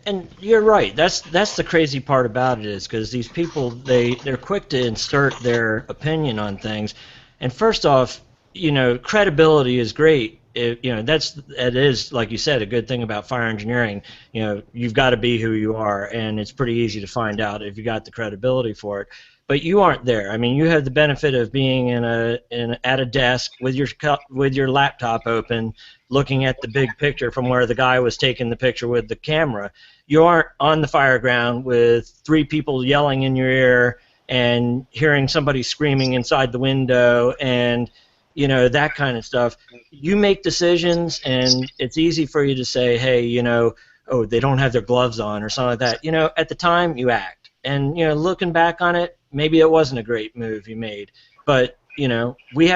And you're right. That's the crazy part about it, is because these people, they're quick to insert their opinion on things. And first off, you know, credibility is great. It is, like you said, a good thing about fire engineering. You know, you've got to be who you are, and it's pretty easy to find out if you got the credibility for it. But you aren't there. I mean, you have the benefit of being at a desk with your laptop open, looking at the big picture from where the guy was taking the picture with the camera. You aren't on the fire ground with 3 people yelling in your ear and hearing somebody screaming inside the window and, you know, that kind of stuff. You make decisions, and it's easy for you to say, hey, you know, oh, they don't have their gloves on or something like that. You know, at the time, you act. And, you know, looking back on it, maybe it wasn't a great move you made. But, you know, we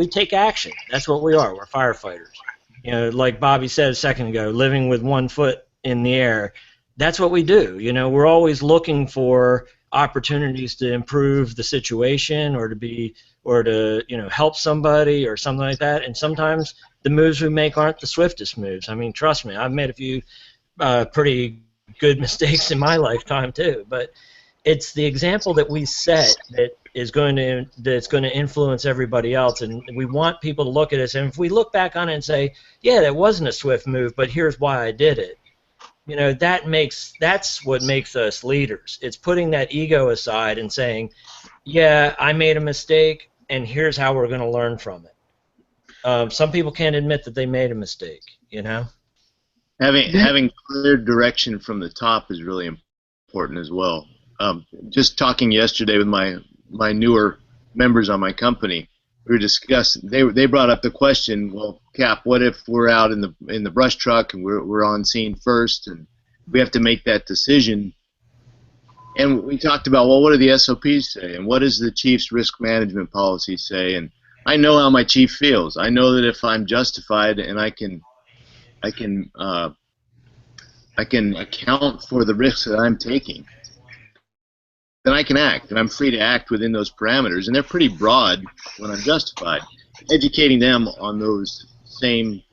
take action. That's what we are. We're firefighters. You know, like Bobby said a second ago, living with 1 foot in the air. That's what we do. You know, we're always looking for opportunities to improve the situation or to you know, help somebody or something like that. And sometimes the moves we make aren't the swiftest moves. I mean, trust me, I've made a few pretty good mistakes in my lifetime too. But it's the example that we set that's going to influence everybody else, and we want people to look at us. And if we look back on it and say, yeah, that wasn't a swift move, but here's why I did it. You know, that's what makes us leaders. It's putting that ego aside and saying, yeah, I made a mistake, and here's how we're going to learn from it. Some people can't admit that they made a mistake, you know? Having clear direction from the top is really important as well. Just talking yesterday with my newer members on my company, we were discussing. They brought up the question. Well, Cap, what if we're out in the brush truck and we're on scene first, and we have to make that decision? And we talked about, well, what do the SOPs say, and what does the chief's risk management policy say? And I know how my chief feels. I know that if I'm justified and I can account for the risks that I'm taking, then I can act, and I'm free to act within those parameters, and they're pretty broad when I'm justified. Educating them on those same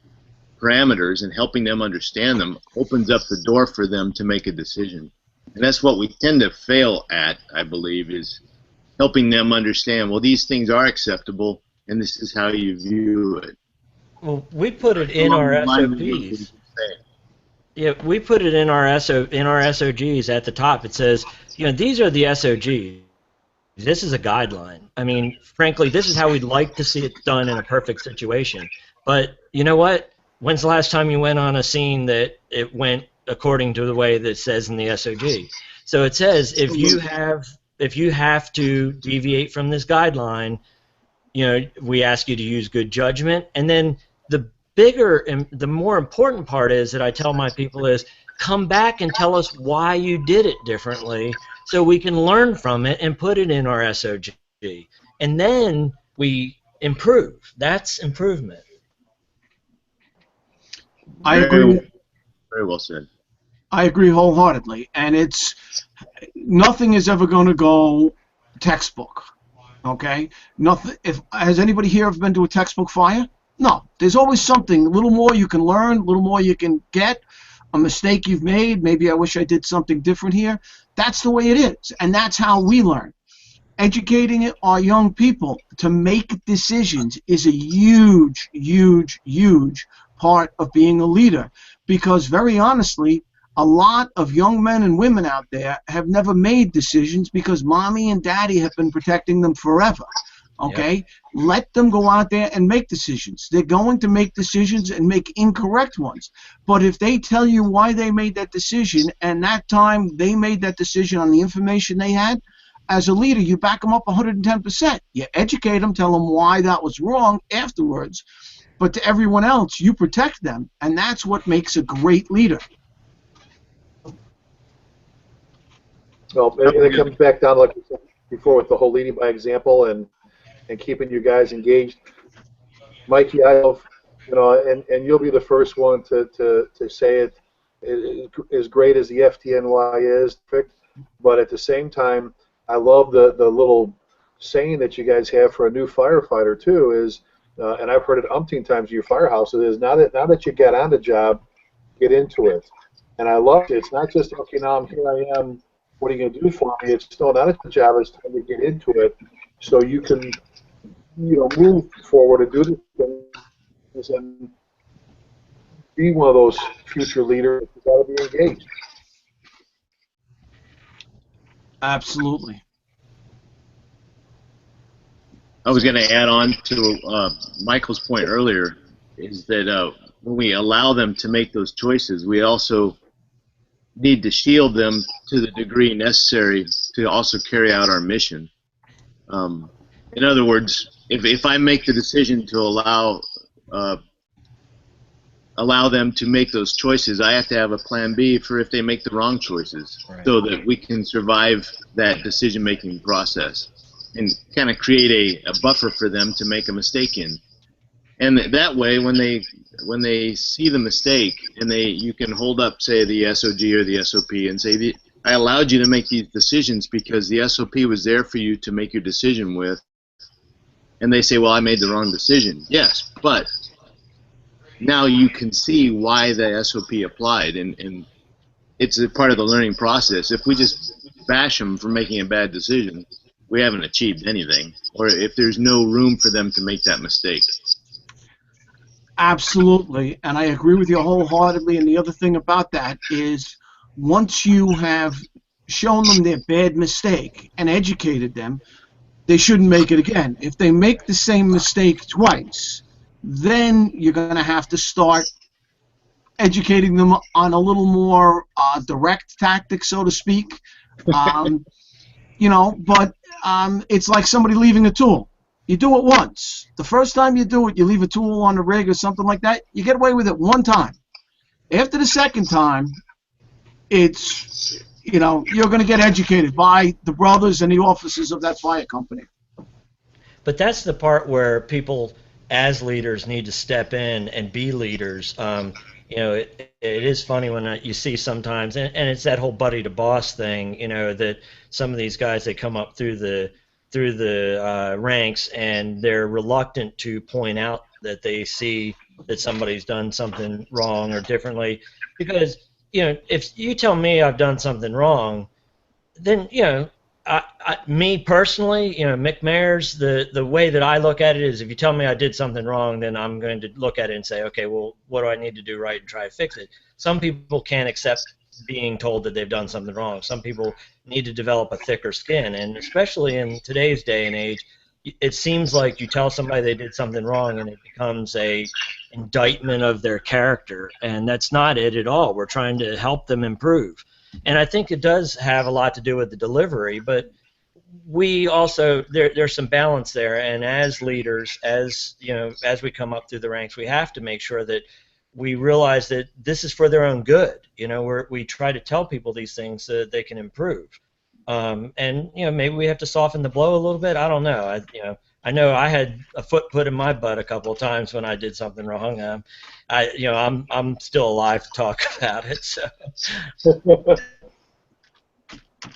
parameters and helping them understand them opens up the door for them to make a decision. And that's what we tend to fail at, I believe, is helping them understand, well, these things are acceptable, and this is how you view it. Well, we put it in our SOPs. Yeah, we put it in our SOGs at the top. It says, these are the SOGs. This is a guideline. I mean, frankly, this is how we'd like to see it done in a perfect situation. But you know what? When's the last time you went on a scene that it went according to the way that it says in the SOG? So it says if you have to deviate from this guideline, we ask you to use good judgment. And then the bigger and the more important part is that I tell my people is come back and tell us why you did it differently so we can learn from it and put it in our SOG. And then we improve. That's improvement. I agree. Very well said. I agree wholeheartedly. And nothing is ever going to go textbook. Okay? Nothing. Has anybody here ever been to a textbook fire? No. There's always something. A little more you can learn, a little more you can get. A mistake you've made. Maybe I wish I did something different here. That's the way it is. And that's how we learn. Educating our young people to make decisions is a huge, huge, huge part of being a leader. Because very honestly, a lot of young men and women out there have never made decisions because mommy and daddy have been protecting them forever. Okay? Yep. Let them go out there and make decisions. They're going to make decisions and make incorrect ones. But if they tell you why they made that decision and that time they made that decision on the information they had, as a leader, you back them up 110%. You educate them, tell them why that was wrong afterwards. But to everyone else, you protect them. And that's what makes a great leader. Well, it comes back down, like we said before, with the whole leading by example and keeping you guys engaged. Mikey, I love, and you'll be the first one to say it, as great as the FTNY is, but at the same time, I love the little saying that you guys have for a new firefighter too is, and I've heard it umpteen times at your firehouses, is now that you get on the job, get into it. And I love it. It's not just, okay, now here I am, what are you going to do for me? It's still not at the job, it's time to get into it so you can move forward and do the things and be one of those future leaders. You've got to be engaged. Absolutely. I was going to add on to Michael's point earlier, is that when we allow them to make those choices, we also need to shield them to the degree necessary to also carry out our mission. In other words, if I make the decision to allow them to make those choices, I have to have a plan B for if they make the wrong choices, right, so that we can survive that decision-making process and kind of create a buffer for them to make a mistake in. And that way, when they see the mistake and you can hold up, say, the SOG or the SOP and say, I allowed you to make these decisions because the SOP was there for you to make your decision with. And they say, well, I made the wrong decision. Yes, but now you can see why the SOP applied, and it's a part of the learning process. If we just bash them for making a bad decision, we haven't achieved anything, or if there's no room for them to make that mistake. Absolutely, and I agree with you wholeheartedly. And the other thing about that is once you have shown them their bad mistake and educated them, they shouldn't make it again. If they make the same mistake twice, then you're going to have to start educating them on a little more direct tactics, so to speak. But it's like somebody leaving a tool. You do it once. The first time you do it, you leave a tool on the rig or something like that, you get away with it one time. After the second time, it's, you're going to get educated by the brothers and the officers of that fire company. But that's the part where people, as leaders, need to step in and be leaders. It is funny when you see sometimes, and it's that whole buddy to boss thing, that some of these guys, they come up through the ranks and they're reluctant to point out that they see that somebody's done something wrong or differently, because if you tell me I've done something wrong, then me personally, Mick Mayers, the way that I look at it is, if you tell me I did something wrong, then I'm going to look at it and say, okay, well, what do I need to do right and try to fix it? Some people can't accept being told that they've done something wrong. Some people need to develop a thicker skin, and especially in today's day and age, it seems like you tell somebody they did something wrong and it becomes a indictment of their character, and that's not it at all. We're trying to help them improve. And I think it does have a lot to do with the delivery, but we also there's some balance there. And as leaders, as we come up through the ranks, we have to make sure that we realize that this is for their own good. We try to tell people these things so that they can improve. And maybe we have to soften the blow a little bit. I don't know. I know I had a foot put in my butt a couple of times when I did something wrong. I'm still alive to talk about it. So.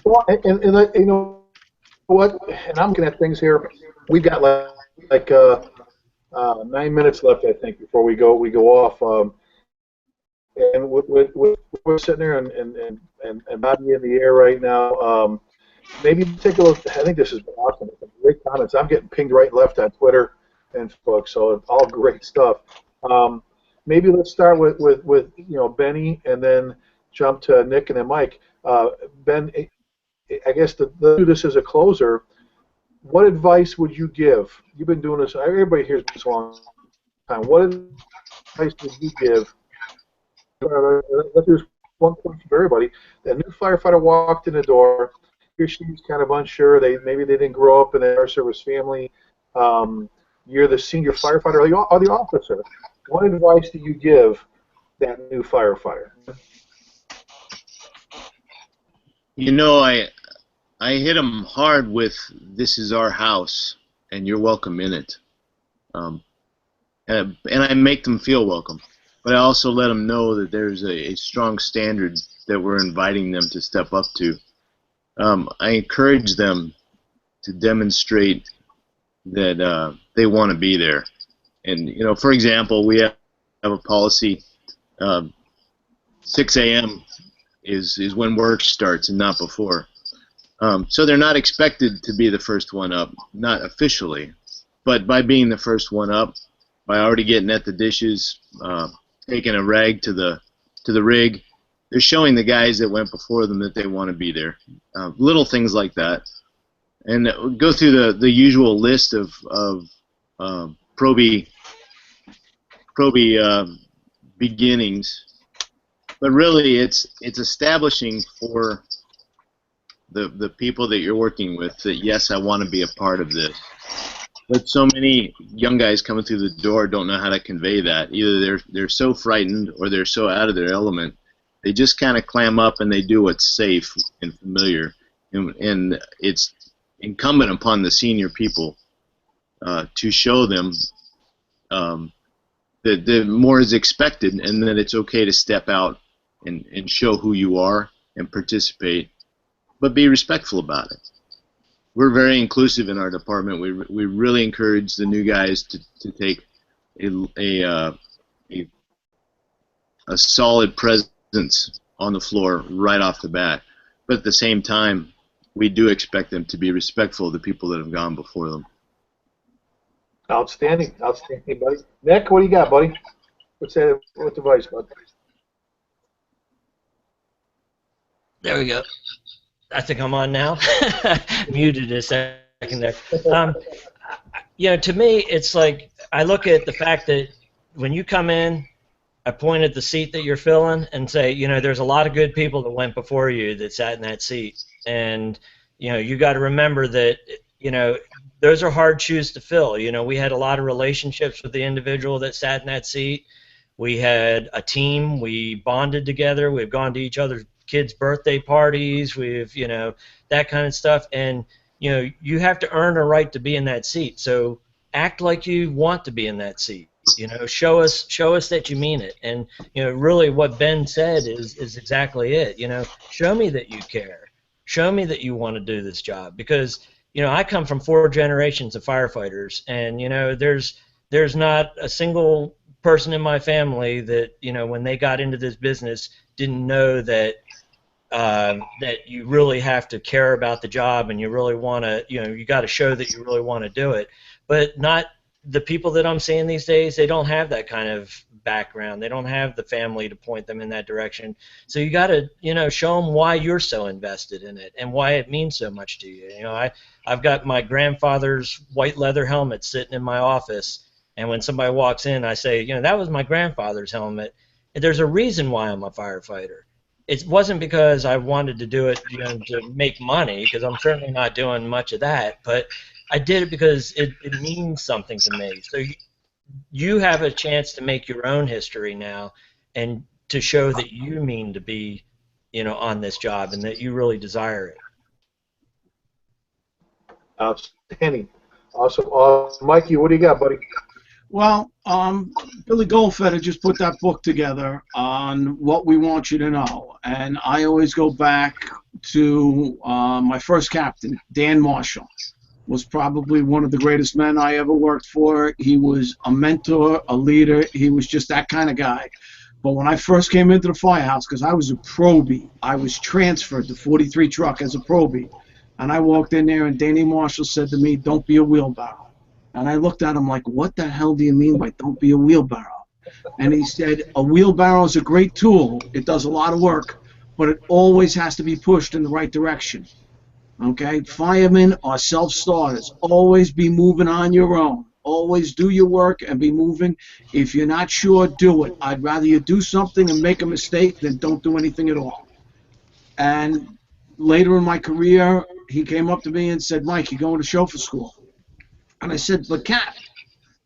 Well, and what? And I'm looking at things here. We've got like 9 minutes left, I think, before we go off. And we're sitting there and Bobby in the air right now. Maybe take a look. I think this has been awesome. Great comments. I'm getting pinged right and left on Twitter and Facebook, so it's all great stuff. Maybe let's start with Benny, and then jump to Nick and then Mike. Ben, I guess to do this as a closer, what advice would you give? You've been doing this. Everybody hears this a long time. What advice would you give? Let's do one question for everybody. A new firefighter walked in the door. He or she's kind of unsure. Maybe they didn't grow up in a fire service family. You're the senior firefighter or the officer. What advice do you give that new firefighter? I hit them hard with "This is our house, and you're welcome in it," and I make them feel welcome. But I also let them know that there's a strong standard that we're inviting them to step up to. I encourage them to demonstrate that they want to be there. And, for example, we have a policy, 6 a.m. is when work starts and not before. So they're not expected to be the first one up, not officially. But by being the first one up, by already getting at the dishes, taking a rag to the rig, they're showing the guys that went before them that they want to be there. Little things like that, and go through the usual list of proby beginnings. But really, it's establishing for the people that you're working with that, yes, I want to be a part of this. But so many young guys coming through the door don't know how to convey that. Either they're so frightened or they're so out of their element, they just kind of clam up and they do what's safe and familiar. And it's incumbent upon the senior people to show them that more is expected, and that it's okay to step out and show who you are and participate, but be respectful about it. We're very inclusive in our department. We really encourage the new guys to take a solid presence on the floor right off the bat. But at the same time, we do expect them to be respectful of the people that have gone before them. Outstanding, buddy. Nick, what do you got, buddy? What's advice, bud? There we go. I think I'm on now. Muted a second there. To me, it's like I look at the fact that when you come in, I point at the seat that you're filling and say, there's a lot of good people that went before you that sat in that seat, and you got to remember that those are hard shoes to fill. We had a lot of relationships with the individual that sat in that seat. We had a team. We bonded together. We've gone to each other's kids' birthday parties. We've, that kind of stuff. And, you have to earn a right to be in that seat. So act like you want to be in that seat. Show us that you mean it. And, really what Ben said is exactly it. Show me that you care. Show me that you want to do this job. Because, I come from 4 generations of firefighters, and, there's not a single person in my family that, you know, when they got into this business, didn't know that that you really have to care about the job, and you really want to, you know, you got to show that you really want to do it. But not the people that I'm seeing these days, they don't have that kind of background. They don't have the family to point them in that direction. So you got to, you know, show them why you're so invested in it and why it means so much to you. You know, I've got my grandfather's white leather helmet sitting in my office, and when somebody walks in, I say, you know, that was my grandfather's helmet. And there's a reason why I'm a firefighter. It wasn't because I wanted to do it, you know, to make money, because I'm certainly not doing much of that, but I did it because it means something to me. So you have a chance to make your own history now, and to show that you mean to be, you know, on this job, and that you really desire it. Outstanding. Awesome. Mikey, what do you got, buddy? Well, Billy Goldfeder just put that book together on what we want you to know, and I always go back to my first captain, Dan Marshall. Was probably one of the greatest men I ever worked for. He was a mentor, a leader. He was just that kind of guy. But when I first came into the firehouse, because I was a probie, I was transferred to 43 truck as a probie, and I walked in there, and Danny Marshall said to me, "Don't be a wheelbarrow." And I looked at him like, "What the hell do you mean by don't be a wheelbarrow?" And he said, "A wheelbarrow is a great tool. It does a lot of work, but it always has to be pushed in the right direction. Okay, firemen are self-starters. Always be moving on your own. Always do your work and be moving. If you're not sure, do it. I'd rather you do something and make a mistake than don't do anything at all." And later in my career, he came up to me and said, "Mike, you're going to chauffeur school." And I said, "But Cap,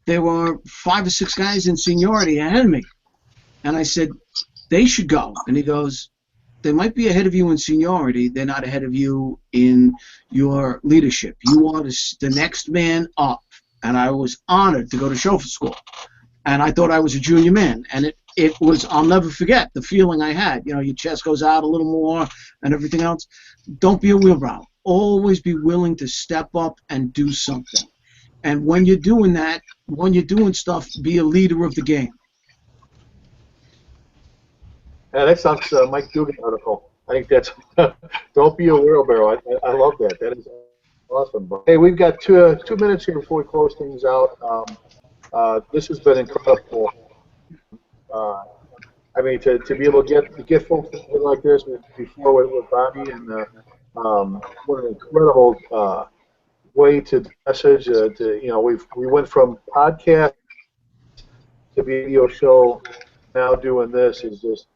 there were 5 or 6 guys in seniority ahead of me." And I said, "They should go." And he goes, "They might be ahead of you in seniority. They're not ahead of you in your leadership. You are the next man up." And I was honored to go to chauffeur school. And I thought I was a junior man. And it was, I'll never forget the feeling I had. You know, your chest goes out a little more and everything else. Don't be a wheelbarrow. Always be willing to step up and do something. And when you're doing that, when you're doing stuff, be a leader of the game. Yeah, that sounds Mike Dugan article. I think that's don't be a wheelbarrow. I love that. That is awesome. But, hey, we've got 2 minutes here before we close things out. This has been incredible. I mean, to be able to get folks like this before with Bobby, and what an incredible way to message. To, you know, we went from podcast to video show. Now doing this is just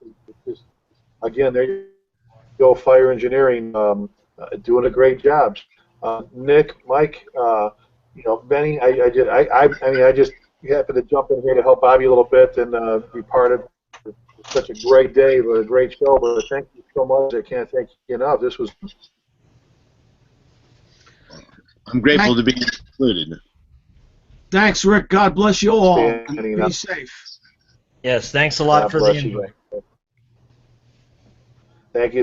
again, there you go, fire engineering, doing a great job. Nick, Mike, you know, Benny, I just happened to jump in here to help Bobby a little bit and be part of such a great day, but a great show. But thank you so much. I can't thank you enough. This was. I'm grateful to be included. Thanks, Rick. God bless you all. And Standing be up. safe. Yes, thanks a lot God for the bless you invite. guys.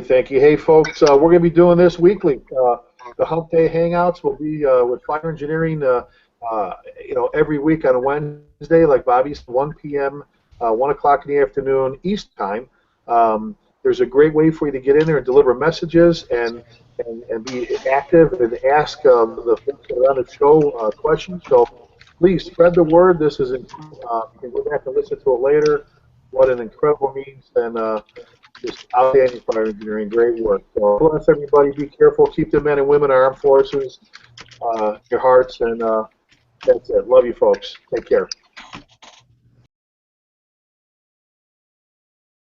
Thank you. Hey, folks, we're going to be doing this weekly. The Humpday Hangouts will be with fire engineering, you know, every week on a Wednesday, like Bobby said, 1 p.m., 1 o'clock in the afternoon, East time. There's a great way for you to get in there and deliver messages and be active and ask the folks that are on the show questions. So please spread the word. This is, you can go back and listen to it later. What an incredible means, and just outstanding fire engineering, great work. So bless everybody. Be careful. Keep the men and women, armed forces, your hearts, and that's it. Love you, folks. Take care.